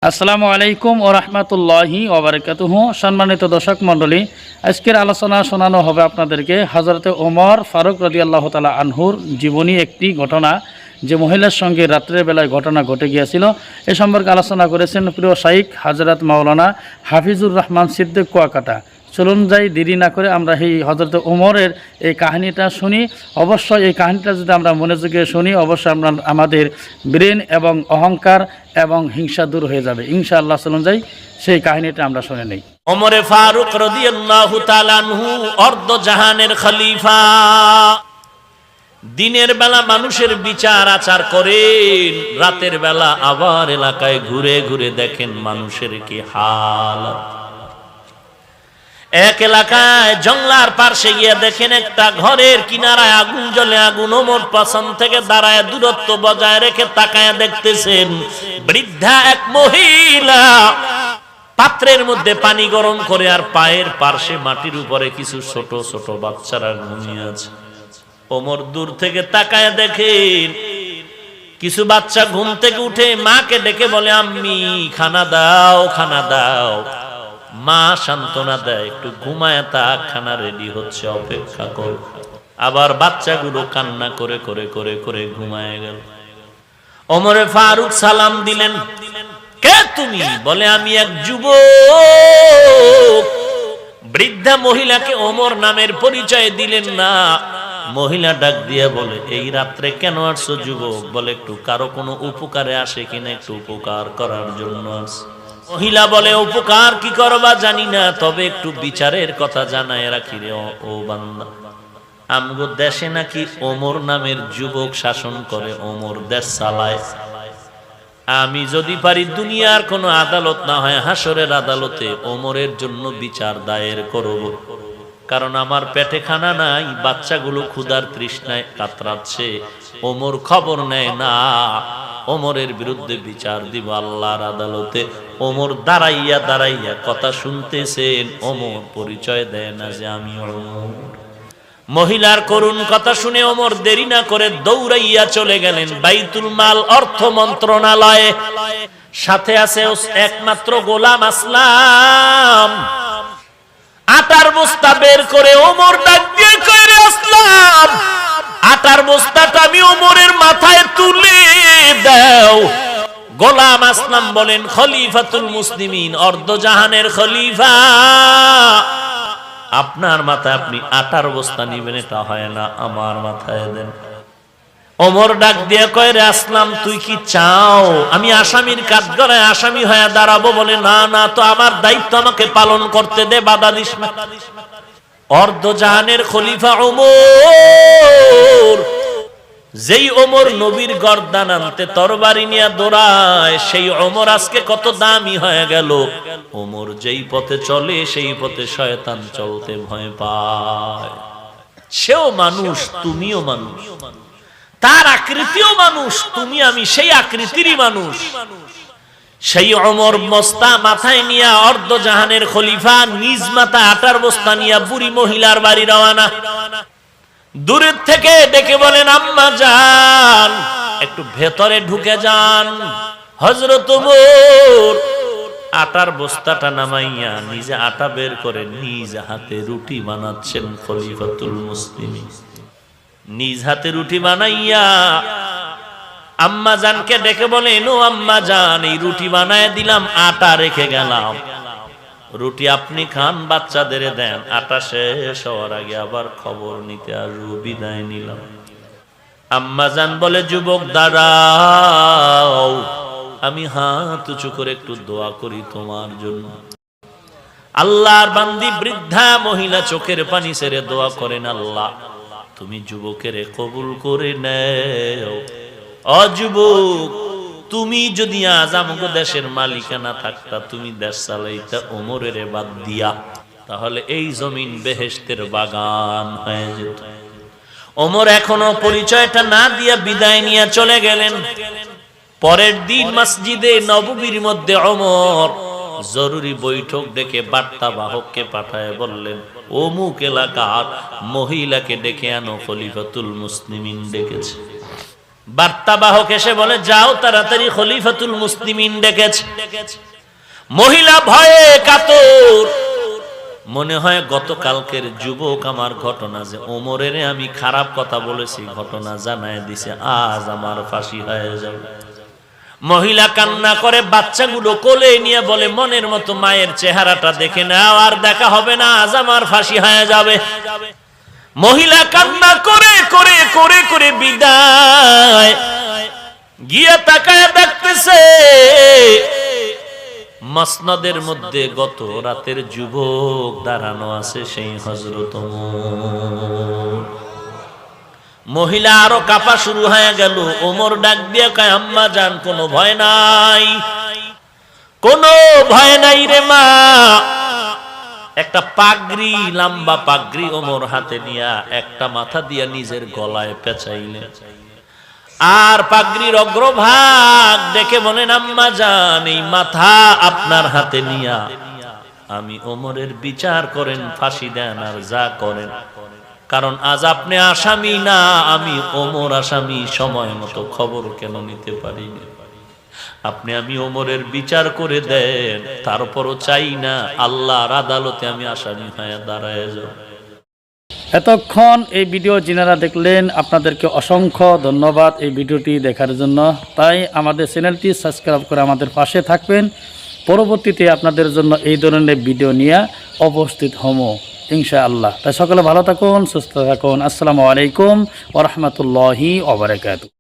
আসসালামু আলাইকুম ও রহমতুল্লাহি ওবারাকাতুহু। সম্মানিত দর্শক মণ্ডলী, আজকের আলোচনা শোনানো হবে আপনাদেরকে হযরতে ওমর ফারুক রাদিয়াল্লাহু তাআলা আনহুর জীবনী একটি ঘটনা, যে মহিলার সঙ্গে রাত্রের বেলায় ঘটনা ঘটে গিয়েছিল। এ সম্পর্কে আলোচনা করেছেন প্রিয় শাইখ হযরত মাওলানা হাফিজুর রহমান সিদ্দিক কুয়াকাটা। চলুন যাই, দেরি না করে আমরা এই হযরত ওমরের এই কাহিনীটা শুনি। অবশ্যই এই কাহিনীটা যদি আমরা মনোযোগে শুনি, অবশ্যই আমরা আমাদের ব্রেন এবং অহংকার এবং হিংসা দূর হয়ে যাবে ইনশাআল্লাহ। চলুন যাই, সেই কাহিনীটা আমরা শুনে নেই। ওমরে ফারুক রাদিয়াল্লাহু তাআলা আনহু অর্ধ জাহানের খলিফা। দিনের বেলা মানুষের বিচার আচার করেন, রাতের বেলা আবার এলাকায় ঘুরে ঘুরে দেখেন মানুষের কি হাল। এক এলাকায় জঙ্গলার পাশে গিয়ে দেখেন একটা ঘরের কিনারায় আগুন জ্বলে। আগুন ওমর পাশন থেকে দাঁড়ায় দূরত্ব বজায় রেখে তাকায় দেখতেছেন বৃদ্ধা এক মহিলা পাত্রের মধ্যে পানি গরম করে, আর পায়ের পার্শ্বে মাটির উপরে কিছু ছোট ছোট বাচ্চারা ঘুমিয়ে আছে। ওমর দূর থেকে তাকায় দেখেন কিছু বাচ্চা ঘুম থেকে উঠে মাকে ডেকে বলে, আম্মি খানা দাও, খানা দাও। মা সান্ত্বনা দেয়, একটু ঘুমায় থাক, খানা রেডি হচ্ছে, অপেক্ষা কর। আবার বাচ্চাগুলো কান্না করে করে করে করে ঘুমায় গেল। ওমরে ফারুক সালাম দিলেন, কে তুমি? বলে, আমি এক যুবক। বৃদ্ধা মহিলাকে ওমর নামের পরিচয় দিলেন না। মহিলা ডাক দিয়ে বলে, এই রাত্রে কেন আসছো যুবক? বলে, একটু কারো কোনো উপকারে আসে কিনা, একটু উপকার করার জন্য আসছে। মহিলা বলে, উপকার কি করবা জানি না, তবে একটু বিচারের কথা জানায় রাখি রে ও বান্দা। আমগো দেশে নাকি ওমর নামের যুবক শাসন করে, ওমর দেশ চালায়। আমি যদি পারি দুনিয়ার কোনো আদালত না হয় হাসরের আদালতে ওমরের জন্য বিচার দায়ের করব। কারণ আমার পেটে খানা নাই, বাচ্চাগুলো ক্ষুধার তৃষ্ণায় কাতরাচ্ছে, ওমর খবর নেয় না। ওমরের বিরুদ্ধে বিচার দিব আল্লাহর আদালতে। ওমর দাঁড়াইয়া দাঁড়াইয়া কথা শুনতেছেন, ওমর পরিচয় দেয় না যে আমি ওমর। মহিলার করুণ কথা শুনে ওমর দেরি না করে দৌড়াইয়া চলে গেলেন বাইতুল মাল অর্থ মন্ত্রণালয়ে। সাথে আছে একমাত্র গোলাম আসলাম। আটার বস্তা বের করে ওমর ডাক দিয়ে কইরে, আসলাম, আটার বস্তাটা আমি ওমরের মাথায় তুলে দাও। গোলাম আসলাম বলেন, খলিফাতুল মুসলিমিন, অর্ধ জাহানের খলিফা, আপনার মাথায় আপনি আটার বস্তা নিবেন, এটা হয় না, আমার মাথায় দেন। ওমর ডাক দিয়ে কয়, রে আসলাম, তুই কি চাও আমি আসামির কাঠগড়ায় আসামি হয়ে দাঁড়াবো? বলে, না না, তো আমার দায়িত্ব আমাকে পালন করতে দে, বাধা দিস না। অর্ধ জাহানের খলিফা ওমর, যেই ওমর নবীর গর্দান আনতে তরবারি নিয়ে দৌড়ায়, সেই ওমর আজকে কত দামি হয়ে গেল। ওমর যেই পথে চলে সেই পথে শয়তান চলতে ভয় পায়। সেও মানুষ, তুমিও মানুষ, তার আকৃতিও মানুষ, তুমি আমি সেই আকৃতিরই মানুষ। সেই ওমর বস্তা মাথায় নিয়ে অর্ধ জাহানের খলিফা নিজ মাথা আটার বস্তা নিয়ে বুড়ি মহিলার বাড়ি রওনা। দূরের থেকে ডেকে বলেন, আম্মা যান, একটু ভেতরে ঢুকে যান। হযরত ওমর আটার বস্তাটা নামাইয়া নিজে আটা বের করে নিজ হাতে রুটি বানাচ্ছেন। খলিফাতুল মুসলিমিন নিজ হাতে রুটি বানাইয়া আম্মা জানকে ডেকে বলেন, ও আম্মা জান, এই রুটি বানায় দিলাম, আটা রেখে গেলাম, রুটি আপনি খান, বাচ্চাদের দেন, আটা শেষ হওয়ার আগে আবার খবর নিতে আসবো, বিদায় নিলাম। আম্মা জান বলে, যুবক দাঁড়াও, আমি হাত উঁচু করে একটু দোয়া করি তোমার জন্য। আল্লাহর বান্দি বৃদ্ধা মহিলা চোখের পানি ছেড়ে দোয়া করেন, আল্লাহ তুমি যুবকের কবুল করে নেও। অযুবক, তুমি যদি আজ আমাকে দেশের মালিকানা থাকতা, তুমি দেশ চালাইতা ওমরের বাদ দিয়া, তাহলে এই জমিন বেহেশতের বাগান হয়ে যেত। ওমর এখনো পরিচয়টা না দিয়া বিদায় নিয়ে চলে গেলেন। পরের দিন মসজিদে নববীর মধ্যে ওমর জরুরি বৈঠক ডেকে বার্তা বাহককে পাঠায় বললেন, অমুক এলাকার মহিলাকে ডেকে আনো, খলিফাতুল মুসলিমিন ডেকেছে। বার্তাবাহক এসে বলে, যাও তাড়াতাড়ি খলিফাতুল মুসলিমিন ডেকেছে। মহিলা ভয়ে কাতর, মনে হয় গতকালকের যুবক আমার ঘটনা যে ওমরের আমি খারাপ কথা বলেছি ঘটনা জানায় দিছে, আজ আমার ফাঁসি হয়ে যাবে। মহিলা কান্না করে, বাচ্চাগুলো কোলে নিয়ে বলে, মনের মতো মায়ের চেহারাটা দেখে নাও, আর দেখা হবে না, আজ আমার ফাঁসি হয়ে যাবে। মহিলা কান্না করে করে করে করে বিদায় গিয়ে তাকায় দেখতেছে মসনদের মধ্যে গত রাতের যুবক দাঁড়ানো আছে, সেই হযরত ওমর। মহিলা আরো কাঁপা শুরু হয়ে গেল। ওমর ডাক দিয়ে কয়, আম্মা জান, কোনো ভয় নাই, কোনো ভয় নাই রে মা। একটা পাগড়ি, লম্বা পাগড়ি ওমর হাতে নিয়া একটা মাথা দিয়া নিজের গলায় পেঁচাইলেন, আর পাগড়ির অগ্রভাগ দেখে বলেন, আম্মা জান, এই মাথা আপনার হাতে নিয়া আমি ওমরের বিচার করেন, ফাঁসি দেন আর যা করেন, কারণ আজ আপনি আসামি না, আমি ওমর আসামি, সময় মতো খবর কেন নিতে পারি না? আপনি আমি ওমরের বিচার করে দেন, তারপরও চাই না আল্লাহর আদালতে আমি আসামি হয়ে দাঁড়ায় যাব। এতক্ষণ এই ভিডিও যিনারা দেখলেন আপনাদেরকে অসংখ্য ধন্যবাদ এই ভিডিওটি দেখার জন্য। তাই আমাদের চ্যানেলটি সাবস্ক্রাইব করে আমাদের পাশে থাকবেন। পরবর্তীতে আপনাদের জন্য এই ধরনের ভিডিও নিয়ে উপস্থিত হব ইনশাআল্লাহ। তাই সকলে ভালো থাকুন, সুস্থ থাকুন। আসসালামু আলাইকুম ওয়া রাহমাতুল্লাহি ওয়া বারাকাতুহু।